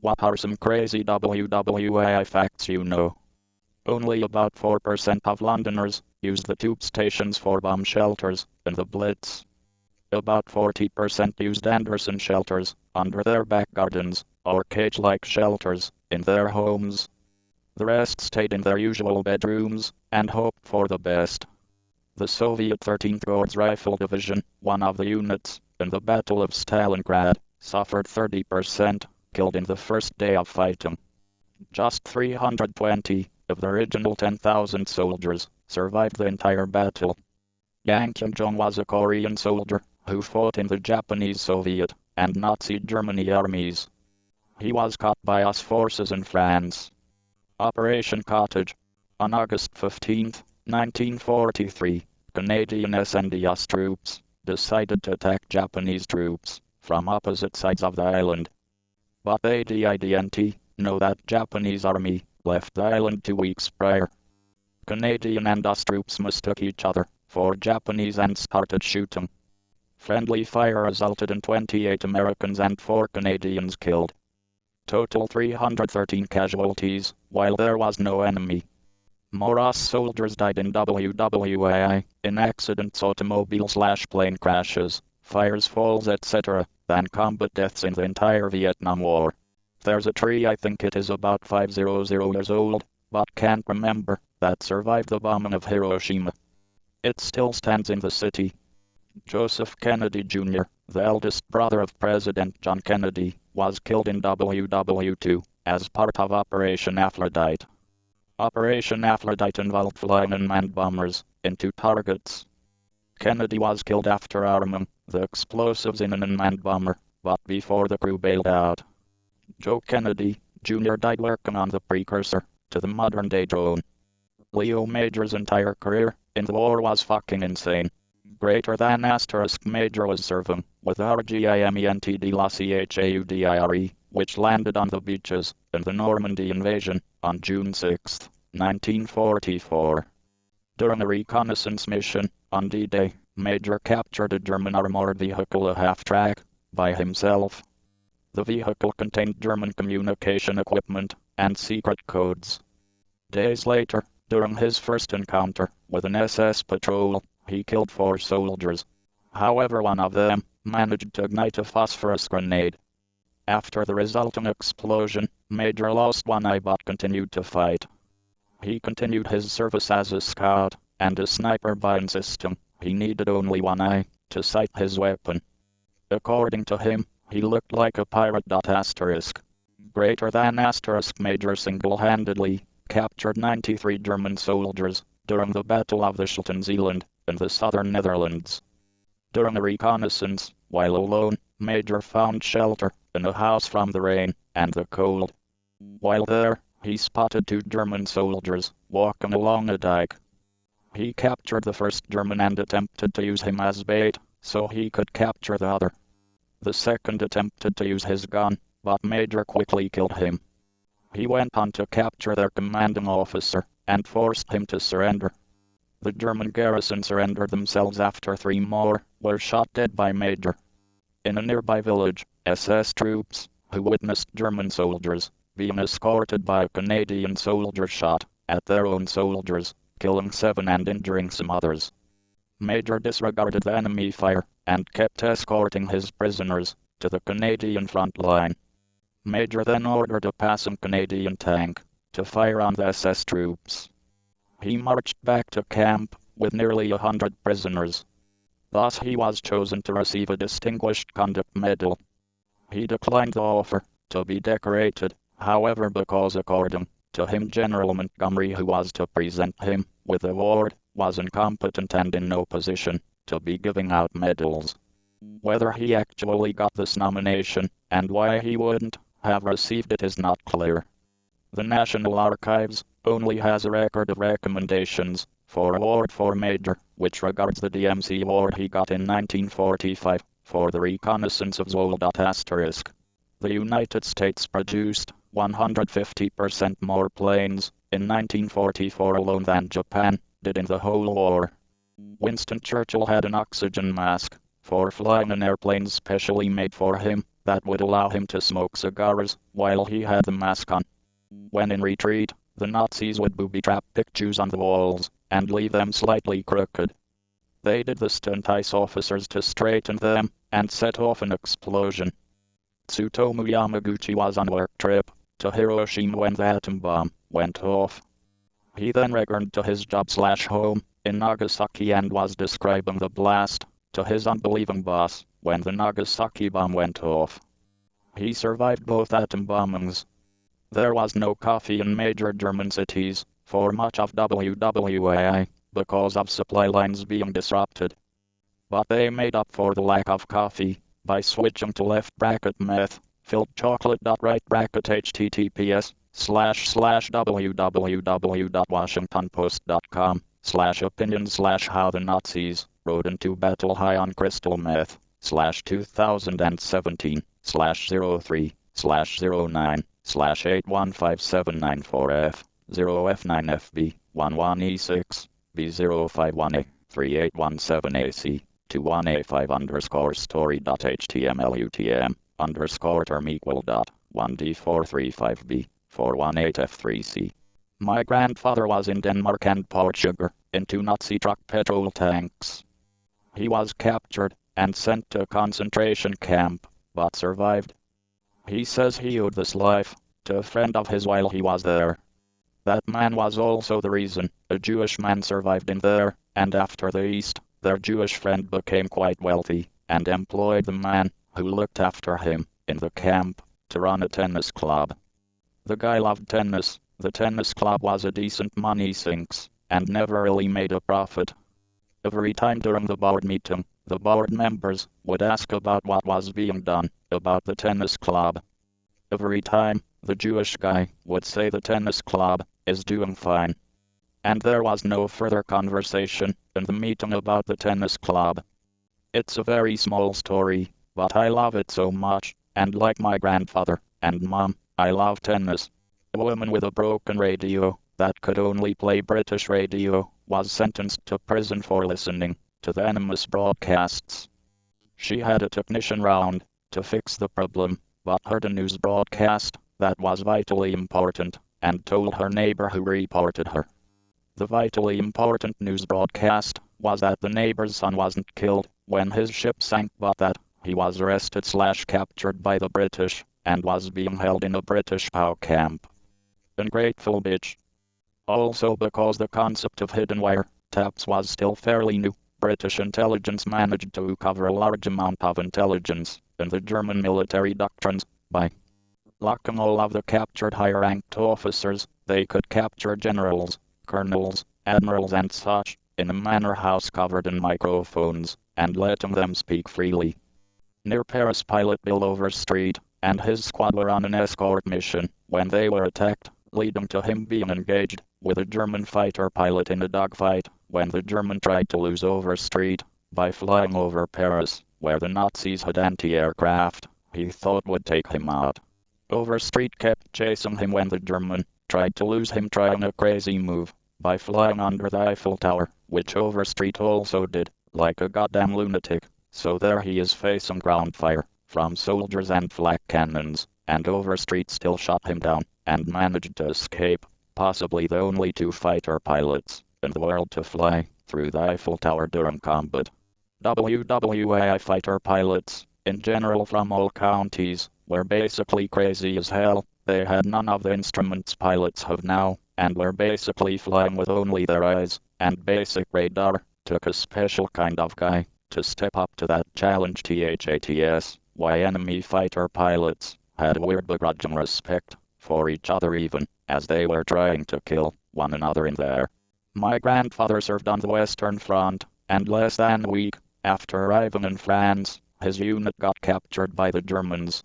What are some crazy WWII facts you know? Only about 4% of Londoners used the tube stations for bomb shelters in the Blitz. About 40% used Anderson shelters under their back gardens or cage-like shelters in their homes. The rest stayed in their usual bedrooms and hoped for the best. The Soviet 13th Guards Rifle Division, one of the units in the Battle of Stalingrad, suffered 30% killed in the first day of fighting. Just 320 of the original 10,000 soldiers survived the entire battle. Yang Kyung-jong was a Korean soldier who fought in the Japanese, Soviet, and Nazi Germany armies. He was caught by US forces in France. Operation Cottage. On August 15, 1943, Canadian SNDS troops decided to attack Japanese troops from opposite sides of the island. But they didn't know that Japanese army left the island 2 weeks prior. Canadian and US troops mistook each other for Japanese and started shooting. Friendly fire resulted in 28 Americans and 4 Canadians killed. Total 313 casualties, while there was no enemy. More US soldiers died in WWII, in accidents, automobile/plane crashes, fires, falls, etc., than combat deaths in the entire Vietnam War. There's a tree, I think it is about 500 years old, but can't remember, that survived the bombing of Hiroshima. It still stands in the city. Joseph Kennedy Jr., the eldest brother of President John Kennedy, was killed in WW2 as part of Operation Aphrodite. Operation Aphrodite involved flying unmanned bombers into targets. Kennedy was killed after arming the explosives in an unmanned bomber, but before the crew bailed out. Joe Kennedy Jr. died working on the precursor to the modern-day drone. Leo Major's entire career in the war was fucking insane. Greater than * Major was serving with RGIMENT de la CHAUDIRE, which landed on the beaches in the Normandy invasion on June 6, 1944. During a reconnaissance mission on D-Day, Major captured a German armored vehicle, a half-track, by himself. The vehicle contained German communication equipment and secret codes. Days later, during his first encounter with an SS patrol, he killed 4 soldiers. However, one of them managed to ignite a phosphorus grenade. After the resulting explosion, Major lost one eye but continued to fight. He continued his service as a scout and a sniper by insisting he needed only one eye to sight his weapon. According to him, he looked like a pirate. Greater than * Major single-handedly captured 93 German soldiers during the Battle of the Scheldt Zealand in the southern Netherlands. During a reconnaissance, while alone, Major found shelter in a house from the rain and the cold. While there, he spotted 2 German soldiers walking along a dike. He captured the first German and attempted to use him as bait so he could capture the other. The second attempted to use his gun, but Major quickly killed him. He went on to capture their commanding officer and forced him to surrender. The German garrison surrendered themselves after 3 more were shot dead by Major. In a nearby village, SS troops, who witnessed German soldiers being escorted by a Canadian soldier, shot at their own soldiers, killing 7 and injuring some others. Major disregarded the enemy fire and kept escorting his prisoners to the Canadian front line. Major then ordered a passing Canadian tank to fire on the SS troops. He marched back to camp with nearly 100 prisoners. Thus he was chosen to receive a Distinguished Conduct Medal. He declined the offer to be decorated, however, because according to him, General Montgomery, who was to present him with the award, was incompetent and in no position to be giving out medals. Whether he actually got this nomination and why he wouldn't have received it is not clear. The National Archives only has a record of recommendations for award for Major, which regards the DMC award he got in 1945 for the reconnaissance of Zwolle. The United States produced 150% more planes in 1944 alone than Japan did in the whole war. Winston Churchill had an oxygen mask for flying in airplanes specially made for him that would allow him to smoke cigars while he had the mask on. When in retreat, the Nazis would booby-trap pictures on the walls and leave them slightly crooked. They did this to entice officers to straighten them and set off an explosion. Tsutomu Yamaguchi was on a work trip to Hiroshima when the atom bomb went off. He then returned to his job/home in Nagasaki and was describing the blast to his unbelieving boss when the Nagasaki bomb went off. He survived both atom bombings. There was no coffee in major German cities for much of WWII because of supply lines being disrupted. But they made up for the lack of coffee by switching to left bracket meth filled chocolate. Right bracket https://www.washingtonpost.com/opinion/how the Nazis rode into battle high on crystal meth /2017/03/09/815794F 0F9FB 11E6 B051A 3817AC 21A5_story.html_UTM_term equal dot 1D435B 418F3C. My grandfather was in Denmark and poured sugar into Nazi truck petrol tanks. He was captured and sent to a concentration camp, but survived. He says he owed this life to a friend of his while he was there. That man was also the reason a Jewish man survived in there, and after the East, their Jewish friend became quite wealthy, and employed the man who looked after him in the camp to run a tennis club. The guy loved tennis. The tennis club was a decent money sinks, and never really made a profit. Every time during the board meeting, the board members would ask about what was being done about the tennis club. Every time, the Jewish guy would say the tennis club is doing fine. And there was no further conversation in the meeting about the tennis club. It's a very small story, but I love it so much, and like my grandfather and mom, I love tennis. A woman with a broken radio that could only play British radio was sentenced to prison for listening to the enemy's broadcasts. She had a technician round to fix the problem, but heard a news broadcast that was vitally important and told her neighbor who reported her. The vitally important news broadcast was that the neighbor's son wasn't killed when his ship sank, but that he was arrested/captured by the British and was being held in a British POW camp. Ungrateful bitch. Also, because the concept of hidden wire taps was still fairly new, British intelligence managed to cover a large amount of intelligence in the German military doctrines by locking all of the captured higher-ranked officers. They could capture generals, colonels, admirals and such in a manor house covered in microphones and letting them speak freely. Near Paris, pilot Bill Overstreet and his squad were on an escort mission when they were attacked, leading to him being engaged with a German fighter pilot in a dogfight when the German tried to lose Overstreet by flying over Paris, where the Nazis had anti-aircraft he thought would take him out. Overstreet kept chasing him when the German tried to lose him, trying a crazy move by flying under the Eiffel Tower, which Overstreet also did, like a goddamn lunatic. So there he is facing ground fire from soldiers and flak cannons, and Overstreet still shot him down and managed to escape, possibly the only two fighter pilots in the world to fly through the Eiffel Tower during combat. WWII fighter pilots, in general from all counties, were basically crazy as hell. They had none of the instruments pilots have now, and were basically flying with only their eyes and basic radar. Took a special kind of guy to step up to that challenge. THATS, why enemy fighter pilots had a weird begrudging respect for each other even as they were trying to kill one another in there. My grandfather served on the Western Front, and less than a week after arriving in France, his unit got captured by the Germans.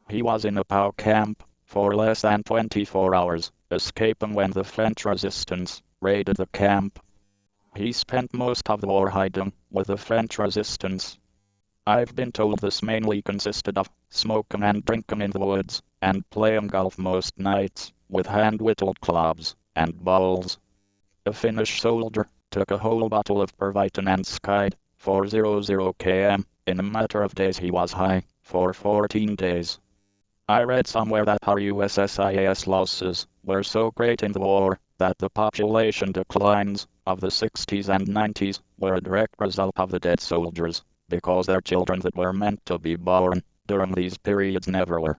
He was in a POW camp for less than 24 hours, escaping when the French resistance raided the camp. He spent most of the war hiding with the French resistance. I've been told this mainly consisted of smoking and drinking in the woods, and playing golf most nights with hand-whittled clubs and balls. A Finnish soldier took a whole bottle of Pervitin and skied for 00 km. In a matter of days he was high for 14 days. I read somewhere that our USSIS losses were so great in the war that the population declines of the 60s and 90s were a direct result of the dead soldiers, because their children that were meant to be born during these periods never were.